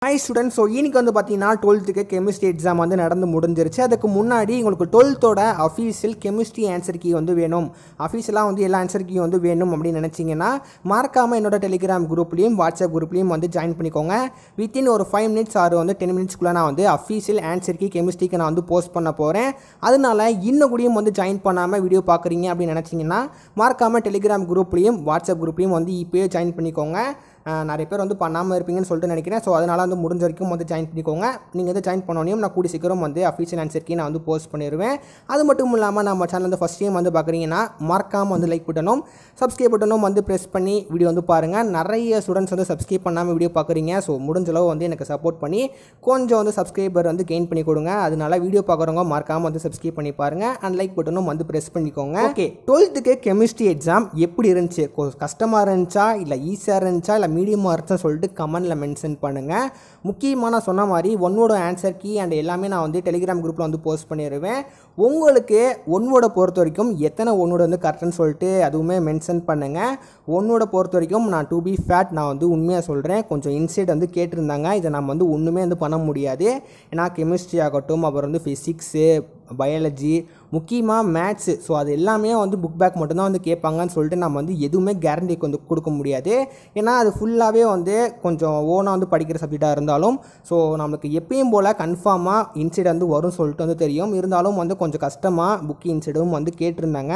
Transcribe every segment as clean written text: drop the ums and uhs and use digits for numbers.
Hi students. So இன்னைக்கு வந்து பார்த்தீங்கன்னா 12th கெமிஸ்ட்ரி எக்ஸாம் வந்து நடந்து முடிஞ்சிருச்சு. அதுக்கு முன்னாடி உங்களுக்கு 12th official chemistry answer key வந்து வேணும், அஃபீஷியலாக வந்து எல்லா ஆன்சர் கீ வந்து வேணும் அப்படின்னு நினச்சிங்கன்னா மறக்காமல் என்னோட டெலிகிராம் குரூப்லேயும் வாட்ஸ்அப் குரூப்லேயும் வந்து ஜாயின் பண்ணிக்கோங்க. வித்தின் ஒரு 5 minutes ஆர் வந்து 10 minutesக்குள்ளே நான் வந்து அஃபீஷியல் ஆன்சர் கீ கெமிஸ்ட்ரிக்கு நான் வந்து போஸ்ட் பண்ண போகிறேன். அதனால இன்னும் கூடயும் வந்து ஜாயின் பண்ணாமல் வீடியோ பார்க்குறீங்க அப்படின்னு நினச்சிங்கன்னா மறக்காமல் டெலிகிராம் குரூப்லேயும் வாட்ஸ்அப் குரூப்லேயும் வந்து இப்போயே ஜாயின் பண்ணிக்கோங்க. நிறைய பேர் வந்து பண்ணாமல் இருப்பீங்கன்னு சொல்லிட்டு நினைக்கிறேன். ஸோ அதனால் வந்து முடிஞ்ச வரைக்கும் வந்து ஜாயின் பண்ணிக்கோங்க. நீங்கள் வந்து ஜாயின் பண்ணோனையும் நான் கூடி சீக்கிரம் வந்து அஃபீஷியல் ஆன்சர் கீ நான் வந்து போஸ்ட் பண்ணிடுவேன். அது மட்டும் இல்லாமல் நம்ம சேனல் வந்து ஃபஸ்ட் டைம் வந்து பார்க்குறீங்கன்னா மறக்காமல் வந்து லைக் பட்டனும் சப்ஸ்கிரைப் பட்டனும் வந்து ப்ரெஸ் பண்ணி வீடியோ வந்து பாருங்கள். நிறைய ஸ்டூடெண்ட்ஸ் வந்து சப்ஸ்கிரைப் பண்ணாமல் வீடியோ பார்க்குறீங்க. ஸோ முடிஞ்சளவு வந்து எனக்கு சப்போர்ட் பண்ணி கொஞ்சம் வந்து சப்ஸ்கிரைபர் வந்து கெயின் பண்ணி கொடுங்க. அதனால வீடியோ பார்க்குறவங்க மறக்காமல் வந்து சப்ஸ்கிரைப் பண்ணி பாருங்கள் அண்ட் லைக் பட்டனும் வந்து ப்ரெஸ் பண்ணிக்கோங்க. ஓகே, 12th கெமிஸ்ட்ரி எக்ஸாம் எப்படி இருந்துச்சு? கஷ்டமாக இருந்துச்சா, இல்லை ஈஸியாக இருந்துச்சா, இல்லை மீடியமாக இருந்துச்சா சொல்லிட்டு கமெண்ட்டில் மென்ஷன் பண்ணுங்கள். முக்கியமாக நான் சொன்ன மாதிரி ஒன்னோட ஆன்சர் கீ அண்ட் எல்லாமே நான் வந்து டெலிகிராம் குரூப்பில் வந்து போஸ்ட் பண்ணிடுவேன். உங்களுக்கு ஒன்னோட பொறுத்த வரைக்கும் எத்தனை ஒன்னோட வந்து கரெக்டுன்னு சொல்லிட்டு அதுவுமே மென்ஷன் பண்ணுங்கள். ஒன்னோட பொறுத்த வரைக்கும் நான் டு பி ஃபேட் நான் வந்து உண்மையாக சொல்கிறேன். கொஞ்சம் இன்சைட் வந்து கேட்டிருந்தாங்க. இதை நம்ம வந்து ஒன்றுமே வந்து பண்ண முடியாது. ஏன்னா கெமிஸ்ட்ரி ஆகட்டும், அப்புறம் வந்து ஃபிசிக்ஸு, பயாலஜி, முக்கியமாக மேத்ஸு, ஸோ அது எல்லாமே வந்து புக் பேக் மட்டும்தான் வந்து கேட்பாங்கன்னு சொல்லிட்டு நம்ம வந்து எதுவுமே கேரண்டி வந்து கொடுக்க முடியாது. ஏன்னா அது ஃபுல்லாகவே வந்து கொஞ்சம் ஓனாக வந்து படிக்கிற சப்ஜெக்டாக இருந்தாலும் ஸோ நம்மளுக்கு எப்பயும் போல் கன்ஃபார்மாக இன்சைட் வந்து வரும்னு சொல்லிட்டு வந்து தெரியும். இருந்தாலும் வந்து கொஞ்சம் கஷ்டமாக புக் இன்சைடும் வந்து கேட்டிருந்தாங்க.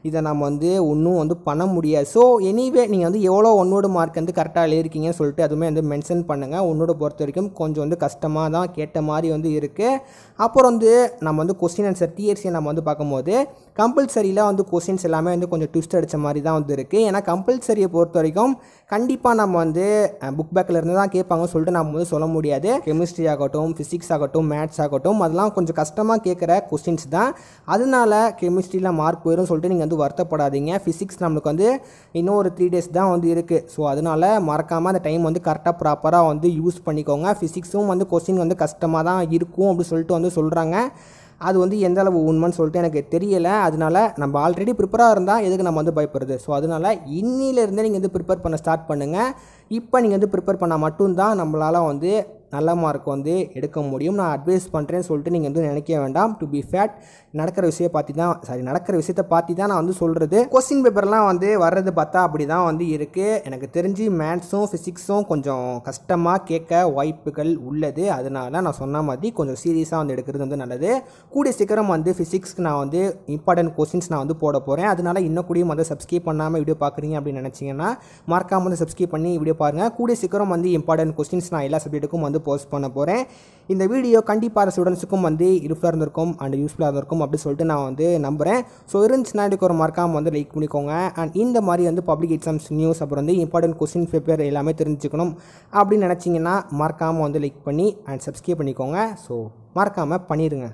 இதை நம்ம வந்து ஒன்றும் வந்து பண்ண முடியாது. ஸோ எனிவே நீங்கள் வந்து எவ்வளோ ஒன்னோட மார்க் வந்து கரெக்டாக எழுதிருக்கீங்கன்னு சொல்லிட்டு அதுவுமே வந்து மென்ஷன் பண்ணுங்கள். ஒன்னோட பொறுத்த வரைக்கும் கொஞ்சம் வந்து கஷ்டமாக தான் கேட்ட மாதிரி வந்து இருக்குது. அப்புறம் வந்து நம்ம வந்து கொஸ்டின் ஆன்சர் டிஎர்சியை நம்ம வந்து பார்க்கும்போது கம்பல்சரியில் வந்து கொஸ்டின்ஸ் எல்லாமே வந்து கொஞ்சம் ட்விஸ்ட் அடித்த மாதிரி தான் வந்து இருக்குது. ஏன்னா கம்பல்சரியை பொறுத்த வரைக்கும் கண்டிப்பாக நம்ம வந்து புக் பேக்கில் இருந்து தான் கேட்பாங்கன்னு சொல்லிட்டு நம்ம வந்து சொல்ல முடியாது. கெமிஸ்ட்ரி ஆகட்டும், ஃபிசிக்ஸ் ஆகட்டும், மேத்ஸ் ஆகட்டும், அதெல்லாம் கொஞ்சம் கஷ்டமாக கேட்குற கொஸ்டின்ஸ் தான். அதனால கெமிஸ்ட்ரியில் மார்க் போயிடும் சொல்லிட்டு நீங்கள் வந்து வருத்தப்படாதீங்க. ஃபிசிக்ஸ் நம்மளுக்கு வந்து இன்னும் ஒரு 3 days தான் வந்து இருக்குது. ஸோ அதனால் மறக்காமல் அந்த டைம் வந்து கரெக்டாக ப்ராப்பராக வந்து யூஸ் பண்ணிக்கோங்க. ஃபிசிக்ஸும் வந்து கொஸ்டின் வந்து கஷ்டமாக தான் இருக்கும் அப்படின்னு சொல்லிட்டு வந்து சொல்கிறாங்க. அது வந்து எந்த அளவு உண்மைன்னு சொல்லிட்டு எனக்கு தெரியலை. அதனால நம்ம ஆல்ரெடி ப்ரிப்பராக இருந்தால் எதுக்கு நம்ம வந்து பயப்படுறது? ஸோ அதனால் இன்னிலேருந்தே நீங்கள் வந்து ப்ரிப்பேர் பண்ண ஸ்டார்ட் பண்ணுங்கள். இப்போ நீங்கள் வந்து ப்ரிப்பேர் பண்ணால் மட்டும்தான் நம்மளால் வந்து நல்ல மார்க் வந்து எடுக்க முடியும். நான் அட்வைஸ் பண்ணுறேன்னு சொல்லிட்டு நீங்கள் வந்து நினைக்க வேண்டாம். டு பி ஃபேட் நடக்கிற விஷயத்தை பார்த்து தான் நான் வந்து சொல்கிறது. கொஸ்டின் பேப்பர்லாம் வந்து வர்றது பார்த்தா அப்படி தான் வந்து இருக்குது. எனக்கு தெரிஞ்சு மேத்ஸும் ஃபிசிக்ஸும் கொஞ்சம் கஷ்டமாக கேட்க வாய்ப்புகள் உள்ளது. அதனால நான் சொன்ன மாதிரி கொஞ்சம் சீரியஸாக வந்து எடுக்கிறது வந்து நல்லது. கூடிய சீக்கிரம் வந்து ஃபிசிக்ஸ்க்கு நான் வந்து இம்பார்ட்டன்ட் கொஸ்டின்ஸ் நான் வந்து போட போகிறேன். அதனால இன்னும் கூடியும் வந்து சப்ஸ்கிரைப் பண்ணாமல் வீடியோ பார்க்குறீங்க அப்படின்னு நினச்சிங்கன்னா மறக்காமல் வந்து சப்ஸ்கிரைப் பண்ணி வீடியோ பாருங்கள். கூடிய சீக்கிரம் வந்து இம்பார்ட்டன்ட் கொஸ்டின்ஸ் நான் எல்லா சப்ஜெக்ட்டுக்கும் வந்து போஸ்ட் பண்ண போகிறேன். இந்த வீடியோ கண்டிப்பாக ஸ்டூடெண்ட்ஸுக்கும் வந்து யூஸ்ஃபுல்லாக இருந்திருக்கும் அண்ட் யூஸ்ஃபுல்லாக இருந்திருக்கும் அப்படி சொல்லிட்டு நான் வந்து நம்புகிறேன். ஸோ இருந்துச்சுன்னா இதுக்கு ஒரு மறக்காமல் வந்து லைக் பண்ணிக்கோங்க. அண்ட் இந்த மாதிரி வந்து பப்ளிக் எக்ஸாம்ஸ் நியூஸ் அப்புறம் வந்து இம்பார்ட்டன்ட் கொஸ்டின் பேப்பர் எல்லாமே தெரிஞ்சுக்கணும் அப்படின்னு நினச்சிங்கன்னா மறக்காமல் வந்து லைக் பண்ணி அண்ட் சப்ஸ்கிரைப் பண்ணிக்கோங்க. ஸோ மறக்காமல் பண்ணிடுங்க.